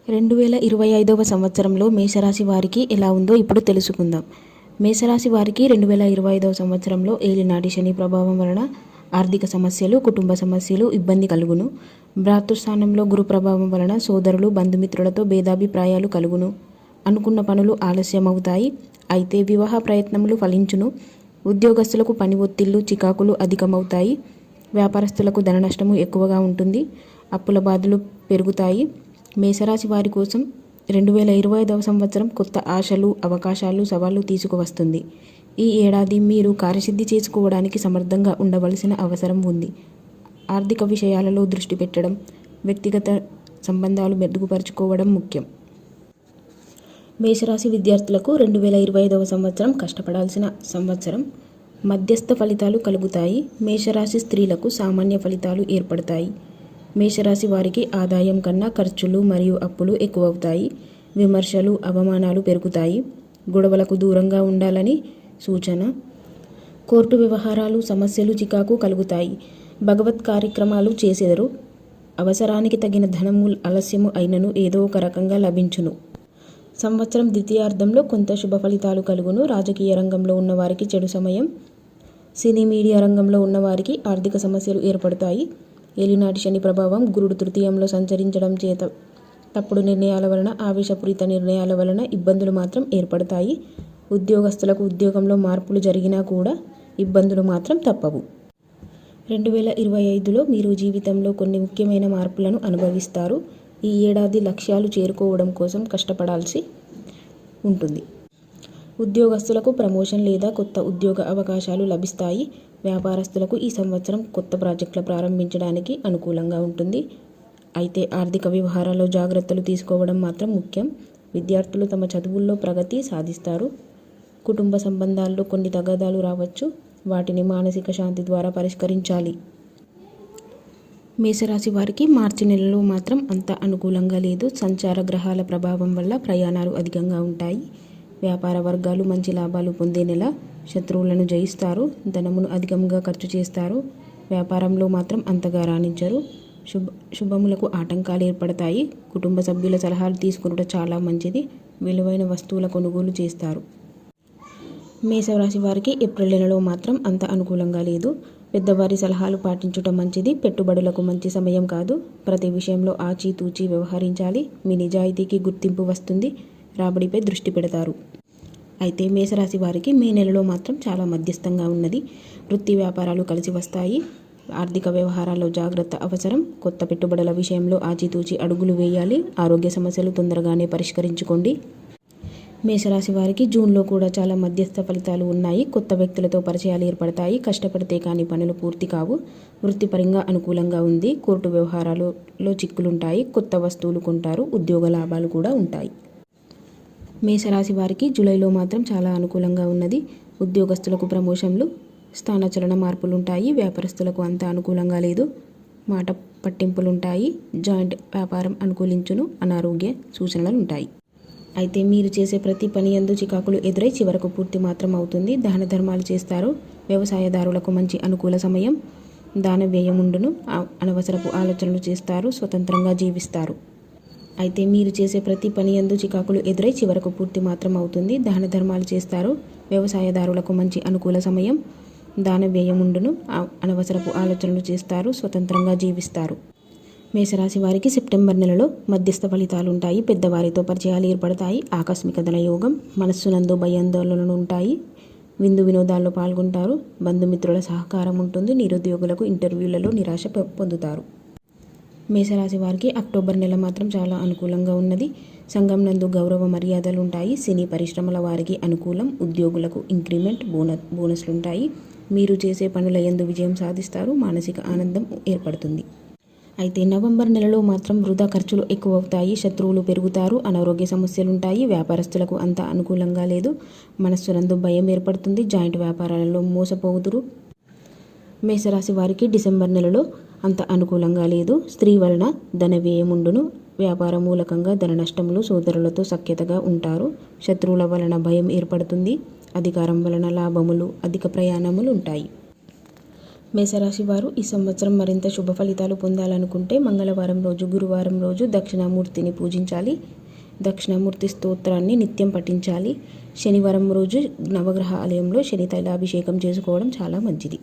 2025వ సంవత్సరంలో మేషరాశి వారికి ఎలా ఉందో ఇప్పుడు తెలుసుకుందాం. మేషరాశి వారికి 2025వ సంవత్సరంలో ఏలినాటి శని ప్రభావం వలన ఆర్థిక సమస్యలు, కుటుంబ సమస్యలు, ఇబ్బంది కలుగును. భ్రాతృస్థానంలో గురు ప్రభావం వలన సోదరులు, బంధుమిత్రులతో భేదాభిప్రాయాలు కలుగును. అనుకున్న పనులు ఆలస్యమవుతాయి. అయితే వివాహ ప్రయత్నములు ఫలించును. ఉద్యోగస్తులకు పని ఒత్తిళ్లు, చికాకులు అధికమవుతాయి. వ్యాపారస్తులకు ధన నష్టము ఎక్కువగా ఉంటుంది. అప్పుల బాధలు పెరుగుతాయి. మేషరాశి వారి కోసం 2025వ సంవత్సరం కొత్త ఆశలు, అవకాశాలు, సవాళ్లు తీసుకువస్తుంది. ఈ ఏడాది మీరు కార్యసిద్ధి చేసుకోవడానికి సమర్థంగా ఉండవలసిన అవసరం ఉంది. ఆర్థిక విషయాలలో దృష్టి పెట్టడం, వ్యక్తిగత సంబంధాలు మెరుగుపరుచుకోవడం ముఖ్యం. మేషరాశి విద్యార్థులకు 2025వ సంవత్సరం కష్టపడాల్సిన సంవత్సరం. మధ్యస్థ ఫలితాలు కలుగుతాయి. మేషరాశి స్త్రీలకు సామాన్య ఫలితాలు ఏర్పడతాయి. మేషరాశి వారికి ఆదాయం కన్నా ఖర్చులు మరియు అప్పులు ఎక్కువవుతాయి. విమర్శలు, అవమానాలు పెరుగుతాయి. గొడవలకు దూరంగా ఉండాలని సూచన. కోర్టు వ్యవహారాలు, సమస్యలు, చికాకు కలుగుతాయి. భగవత్ కార్యక్రమాలు చేసెదరు. అవసరానికి తగిన ధనము ఆలస్యము అయినను ఏదో ఒక రకంగా లభించును. సంవత్సరం ద్వితీయార్థంలో కొంత శుభ ఫలితాలు కలుగును. రాజకీయ రంగంలో ఉన్నవారికి చెడు సమయం. సినీ మీడియా రంగంలో ఉన్నవారికి ఆర్థిక సమస్యలు ఏర్పడతాయి. ఏలినాటి శని ప్రభావం. గురుడు తృతీయంలో సంచరించడం చేత తప్పుడు నిర్ణయాల వలన, ఆవేశపూరిత నిర్ణయాల వలన ఇబ్బందులు మాత్రం ఏర్పడతాయి. ఉద్యోగస్తులకు ఉద్యోగంలో మార్పులు జరిగినా కూడా ఇబ్బందులు మాత్రం తప్పవు. 2025లో మీరు జీవితంలో కొన్ని ముఖ్యమైన మార్పులను అనుభవిస్తారు. ఈ ఏడాది లక్ష్యాలు చేరుకోవడం కోసం కష్టపడాల్సి ఉంటుంది. ఉద్యోగస్తులకు ప్రమోషన్ లేదా కొత్త ఉద్యోగ అవకాశాలు లభిస్తాయి. వ్యాపారస్తులకు ఈ సంవత్సరం కొత్త ప్రాజెక్టులు ప్రారంభించడానికి అనుకూలంగా ఉంటుంది. అయితే ఆర్థిక వ్యవహారాల్లో జాగ్రత్తలు తీసుకోవడం మాత్రం ముఖ్యం. విద్యార్థులు తమ చదువుల్లో ప్రగతి సాధిస్తారు. కుటుంబ సంబంధాల్లో కొన్ని తగాదాలు రావచ్చు. వాటిని మానసిక శాంతి ద్వారా పరిష్కరించాలి. మేషరాశి వారికి మార్చి నెలలో మాత్రం అంత అనుకూలంగా లేదు. సంచార గ్రహాల ప్రభావం వల్ల ప్రయాణాలు అధికంగా ఉంటాయి. వ్యాపార వర్గాలు మంచి లాభాలు పొందే నెల. శత్రువులను జయిస్తారు. ధనమును అధికంగా ఖర్చు చేస్తారు. వ్యాపారంలో మాత్రం అంతగా రాణించరు. శుభములకు ఆటంకాలు ఏర్పడతాయి. కుటుంబ సభ్యుల సలహాలు తీసుకునుట చాలా మంచిది. విలువైన వస్తువుల కొనుగోలు చేస్తారు. మేషరాశి వారికి ఏప్రిల్ నెలలో మాత్రం అంత అనుకూలంగా లేదు. పెద్దవారి సలహాలు పాటించుట మంచిది. పెట్టుబడులకు మంచి సమయం కాదు. ప్రతి విషయంలో ఆచితూచి వ్యవహరించాలి. మీ నిజాయితీకి గుర్తింపు వస్తుంది. రాబడిపై దృష్టి పెడతారు. అయితే మేషరాశి వారికి మే నెలలో మాత్రం చాలా మధ్యస్థంగా ఉన్నది. వృత్తి వ్యాపారాలు కలిసి వస్తాయి. ఆర్థిక వ్యవహారాల్లో జాగ్రత్త అవసరం. కొత్త పెట్టుబడుల విషయంలో ఆచితూచి అడుగులు వేయాలి. ఆరోగ్య సమస్యలు తొందరగానే పరిష్కరించుకోండి. మేషరాశి వారికి జూన్లో కూడా చాలా మధ్యస్థ ఫలితాలు ఉన్నాయి. కొత్త వ్యక్తులతో పరిచయాలు ఏర్పడతాయి. కష్టపడితే కానీ పనులు పూర్తి కావు. వృత్తిపరంగా అనుకూలంగా ఉంది. కోర్టు వ్యవహారాలలో చిక్కులుంటాయి. కొత్త వస్తువులు కొంటారు. ఉద్యోగ లాభాలు కూడా ఉంటాయి. మేషరాశి వారికి జూలైలో మాత్రం చాలా అనుకూలంగా ఉన్నది. ఉద్యోగస్తులకు ప్రమోషన్లు, స్థానచలన మార్పులుంటాయి. వ్యాపారస్తులకు అంత అనుకూలంగా లేదు. మాట పట్టింపులుంటాయి. జాయింట్ వ్యాపారం అనుకూలించును. అనారోగ్య సూచనలు ఉంటాయి. అయితే మీరు చేసే ప్రతి పని యందు చికాకులు ఎదురై చివరకు పూర్తి మాత్రం అవుతుంది. దాన ధర్మాలు చేస్తారు. వ్యవసాయదారులకు మంచి అనుకూల సమయం. దాన వ్యయం ఉండును. అనవసరపు ఆలోచనలు చేస్తారు. స్వతంత్రంగా జీవిస్తారు. అయితే మీరు చేసే ప్రతి పని యందు చికాకులు ఎదురై చివరకు పూర్తి మాత్రం అవుతుంది. దాన ధర్మాలు చేస్తారు. వ్యవసాయదారులకు మంచి అనుకూల సమయం. దాన వ్యయం ఉండును. అనవసరపు ఆలోచనలు చేస్తారు. స్వతంత్రంగా జీవిస్తారు. మేషరాశి వారికి సెప్టెంబర్ నెలలో మధ్యస్థ ఫలితాలు ఉంటాయి. పెద్దవారితో పరిచయాలు ఏర్పడతాయి. ఆకస్మిక ధనయోగం. మనస్సునందు భయాందోళనలు ఉంటాయి. విందు వినోదాల్లో పాల్గొంటారు. బంధుమిత్రుల సహకారం ఉంటుంది. నిరుద్యోగులకు ఇంటర్వ్యూలలో నిరాశ పొందుతారు. మేషరాశి వారికి అక్టోబర్ నెల మాత్రం చాలా అనుకూలంగా ఉన్నది. సంఘం నందు గౌరవ మర్యాదలు ఉంటాయి. సినీ పరిశ్రమల వారికి అనుకూలం. ఉద్యోగులకు ఇంక్రిమెంట్, బోనస్లుంటాయి. మీరు చేసే పనుల యందు విజయం సాధిస్తారు. మానసిక ఆనందం ఏర్పడుతుంది. అయితే నవంబర్ నెలలో మాత్రం వృధా ఖర్చులు ఎక్కువవుతాయి. శత్రువులు పెరుగుతారు. అనారోగ్య సమస్యలుంటాయి. వ్యాపారస్తులకు అంత అనుకూలంగా లేదు. మనస్సునందు భయం ఏర్పడుతుంది. జాయింట్ వ్యాపారాలలో మోసపోదురు. మేషరాశి వారికి డిసెంబర్ నెలలో అంత అనుకూలంగా లేదు. స్త్రీ వలన ధన వ్యయముండును. వ్యాపార మూలకంగా ధన నష్టములు. సోదరులతో సఖ్యతగా ఉంటారు. శత్రువుల వలన భయం ఏర్పడుతుంది. అధికారం వలన లాభములు, అధిక ప్రయాణములు ఉంటాయి. మేషరాశి వారు ఈ సంవత్సరం మరింత శుభ ఫలితాలు పొందాలనుకుంటే మంగళవారం రోజు, గురువారం రోజు దక్షిణామూర్తిని పూజించాలి. దక్షిణామూర్తి స్తోత్రాన్ని నిత్యం పఠించాలి. శనివారం రోజు నవగ్రహ ఆలయంలో శని తైలాభిషేకం చేసుకోవడం చాలా మంచిది.